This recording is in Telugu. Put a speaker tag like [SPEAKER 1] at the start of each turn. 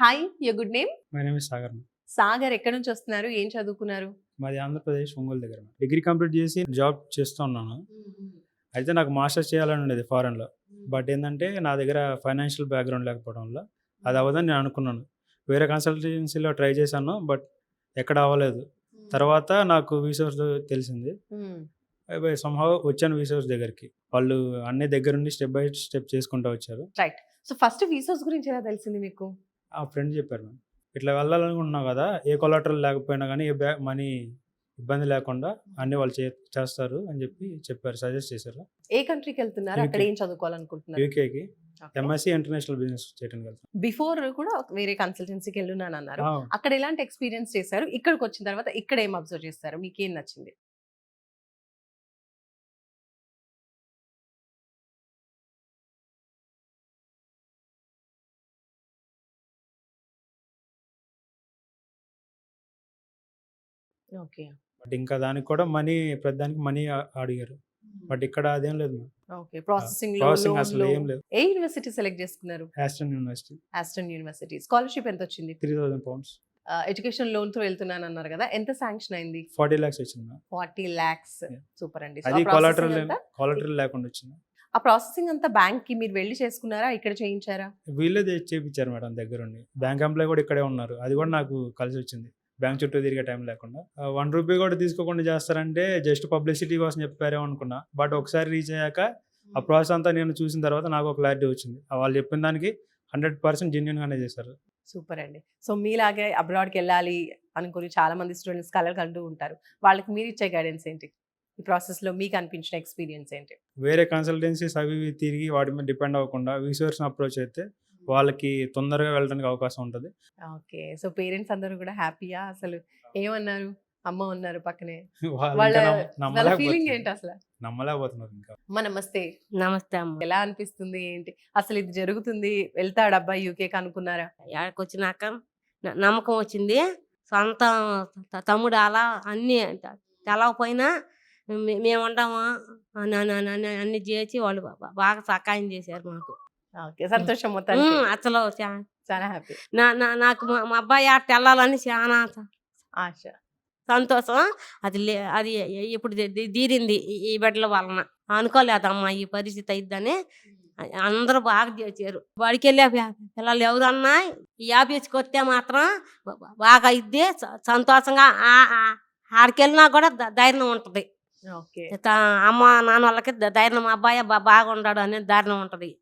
[SPEAKER 1] Hi, your good name?
[SPEAKER 2] My name is Sagar.
[SPEAKER 1] Sagar ఎక్కడి నుంచి వస్తున్నారు? ఏం చదువుకున్నారు?
[SPEAKER 2] మాది ఆంధ్రప్రదేశ్ ఒంగోలు దగ్గర. డిగ్రీ కంప్లీట్ చేసి జాబ్ చేస్తూ ఉన్నాను. అయితే నాకు మాస్టర్స్ చేయాలని ఉండేది ఫారెన్లో. బట్ ఏంటంటే నా దగ్గర ఫైనాన్షియల్ బ్యాక్గ్రౌండ్ లేకపోవడం వల్ల అది అవ్వదని నేను అనుకున్నాను. వేరే కన్సల్టెన్సీలో ట్రై చేశాను, బట్ ఎక్కడ అవ్వలేదు. తర్వాత నాకు వీసోర్స్ తెలిసింది. సంహౌ వచ్చాను వీసోర్స్ దగ్గరికి. వాళ్ళు అన్ని దగ్గరుండి స్టెప్ బై స్టెప్ చేసుకుంటూ వచ్చారు.
[SPEAKER 1] రైట్. సో ఫస్ట్ వీసాస్ గురించి ఎలా తెలిసింది మీకు?
[SPEAKER 2] ఆ ఫ్రెండ్ చెప్పారు మ్యామ్, ఇట్లా వెళ్ళాలనుకుంటున్నావు కదా, ఏ కొలాటరల్ లేకపోయినా కానీ ఏ మనీ ఇబ్బంది లేకుండా అన్ని వాళ్ళు చేస్తారు అని చెప్పారు, సజెస్ట్ చేశారు.
[SPEAKER 1] ఏ కంట్రీకి వెళ్తున్నారు?
[SPEAKER 2] UK.
[SPEAKER 1] అక్కడ ఏం చదువుకోవాలనుకుంటున్నారు?
[SPEAKER 2] యూకేకి ఎంఎస్సీ ఇంటర్నేషనల్ బిజినెస్ చేయడానికి వెళ్తాను.
[SPEAKER 1] బిఫోర్ కూడా వేరే కన్సల్టెన్సీకి వెళ్ళున్నాను అన్నారు. అక్కడ ఎలాంటి ఎక్స్పీరియన్స్ చేశారు? ఇక్కడికి వచ్చిన తర్వాత ఇక్కడ ఏం అబ్జర్వ్ చేస్తారు? మీకు ఏం నచ్చింది? ఓకే.
[SPEAKER 2] బట్ ఇంకా దానికి కూడా ప్రతిదానికి మనీ అడిగారు. బట్ ఇక్కడ అదేం లేదు మ్యామ్.
[SPEAKER 1] ఓకే. ప్రాసెసింగ్
[SPEAKER 2] ప్రాసెసింగ్ అసలు ఏం లేదు.
[SPEAKER 1] ఏ యూనివర్సిటీ సెలెక్ట్ చేసుకున్నారు?
[SPEAKER 2] Aston university.
[SPEAKER 1] Aston university. Scholarship ఎంత వచ్చింది?
[SPEAKER 2] 3,000 pounds.
[SPEAKER 1] ఎడ్యుకేషన్ లోన్ తో వెళ్తున్నాను అన్నారు కదా, ఎంత శాంక్షన్ అయింది?
[SPEAKER 2] 40 lakhs వచ్చింది మ్యామ్.
[SPEAKER 1] 40 lakhs.
[SPEAKER 2] Yeah.
[SPEAKER 1] సూపర్ అండి.
[SPEAKER 2] అది కొలాటరల్ లేకుండా వచ్చింది.
[SPEAKER 1] ఆ ప్రాసెసింగ్ అంతా బ్యాంక్ కి మీరు వెళ్ళి చేసుకున్నారా, ఇక్కడ చేయించారా?
[SPEAKER 2] వీళ్ళే చేయించారు మేడం దగ్గరుండి. బ్యాంక్ ఎంప్లాయ్ కూడా ఇక్కడే ఉన్నారు. అది కూడా నాకు కలిసి వచ్చింది. బ్యాంక్ చుట్టూ తిరిగే టైం లేకుండా. 1 రూపీ కూడా తీసుకోకుండా చేస్తారంటే జస్ట్ పబ్లిసిటీ కోసం చెప్పారేమో అనుకున్నా. బట్ ఒకసారి రీచ్ అయ్యాక ఆ ప్రాసెస్ అంతా నేను చూసిన తర్వాత నాకు ఒక క్లారిటీ వచ్చింది. వాళ్ళు చెప్పిన దానికి 100% జెన్యున్ గానే చేశారు.
[SPEAKER 1] సూపర్ అండి. సో మీలాగే అబ్రాడ్కి వెళ్ళాలి అనుకుని చాలా మంది స్టూడెంట్స్ కలలు కంటూ ఉంటారు. వాళ్ళకి మీరు ఇచ్చే గైడెన్స్ ఏంటి? ఈ ప్రాసెస్ లో మీకు అనిపించిన ఎక్స్పీరియన్స్ ఏంటి?
[SPEAKER 2] వేరే కన్సల్టెన్సీస్ అవి ఇవి తిరిగి వాటి మీద డిపెండ్ అవ్వకుండా వీసోర్స్ని అప్రోచ్ అయితే వాళ్ళకి తొందరగా వెళ్ళడానికి అవకాశం ఉంటుంది.
[SPEAKER 1] ఓకే. సో పేరెంట్స్ అందరూ కూడా హ్యాపీయా? అసలు ఏమన్నారు? అమ్మ ఉన్నారు పక్కనే.
[SPEAKER 2] వాళ్ళు
[SPEAKER 1] వాళ్ళ
[SPEAKER 2] ఇంకా
[SPEAKER 1] ఫీలింగ్ ఏంటి అసలు?
[SPEAKER 2] నమ్మలేకపోతున్నారు ఇంకా.
[SPEAKER 1] నమస్తే.
[SPEAKER 3] నమస్తే అమ్మ.
[SPEAKER 1] ఎలా అనిపిస్తుంది ఏంటి? అసలు ఇది జరుగుతుంది, వెళ్తాడు అబ్బాయి యూకేకి అనుకున్నారా?
[SPEAKER 3] ఏడకి వచ్చినాక నమ్మకం వచ్చింది. సొంత తమ్ముడు అలా అన్నీ తెలవపోయినా మేము ఉంటామా అన్ని చేసి వాళ్ళు బాగా సహాయం చేశారు మాకు.
[SPEAKER 1] ఓకే. సంతోషం మొత్తం.
[SPEAKER 3] అసలు
[SPEAKER 1] చాలా హ్యాపీ.
[SPEAKER 3] నాకు మా అబ్బాయి ఆట వెళ్ళాలని చాలా
[SPEAKER 1] ఆశ,
[SPEAKER 3] సంతోషం. అది ఇప్పుడు తీరింది ఈ బిడ్డల వలన. అనుకోలేదమ్మా ఈ పరిస్థితి అయిద్దని. అందరూ బాగా చేశారు. బడికి వెళ్ళే పిల్లలు ఎవరన్నా ఈ ఆఫీస్కి వస్తే మాత్రం బాగా అయిద్ది, సంతోషంగా ఆడికెళ్ళినా కూడా ధైర్యం ఉంటుంది.
[SPEAKER 1] ఓకే.
[SPEAKER 3] అమ్మ నాన్న వాళ్ళకి ధైర్యం, మా అబ్బాయి బాగా ఉన్నాడు అనే ధైర్యం ఉంటుంది.